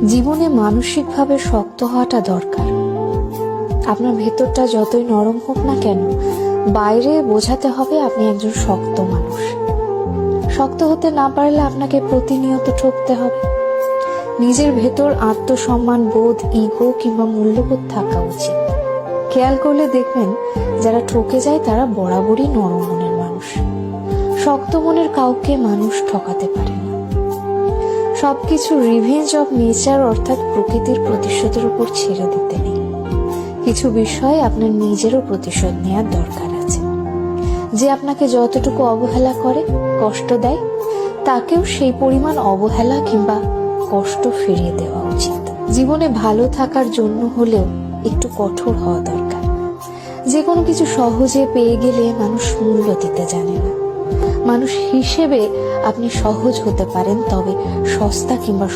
জীবনে মানসিকভাবে শক্ত হওয়াটা দরকার। আপনার ভেতরটা যতই নরম হোক না কেন, বাইরে বোঝাতে হবে আপনি একজন শক্ত মানুষ। শক্ত হতে না পারলে আপনাকে প্রতিনিয়ত ঠকতে হবে। নিজের ভেতর আত্মসম্মান বোধ, ইগো কিংবা মূল্যবোধ থাকা উচিত। খেয়াল করলে দেখবেন যারা ঠকে যায় তারা বরাবরই নরম মনের মানুষ। শক্ত মনের কাউকে মানুষ ঠকাতে পারে না। সবকিছু রিভেঞ্জ অফ নেচার অর্থাৎ প্রকৃতির প্রতিশোধের উপর ছেড়ে দিতে নেই। কিছু বিষয়ে আপনার নিজেরও প্রতিশোধ নেওয়ার দরকার আছে। যে আপনাকে যতটুকু অবহেলা করে, কষ্ট দেয়, তাকেও সেই পরিমাণ অবহেলা কিংবা কষ্ট ফিরিয়ে দেওয়া উচিত। জীবনে ভালো থাকার জন্য হলেও একটু কঠোর হওয়া দরকার। যে কোনো কিছু সহজে পেয়ে গেলে মানুষ মূল্য দিতে জানে না। মানুষ হিসেবে আপনি সহজ হতে পারেন, তবে সস্তা কিংবা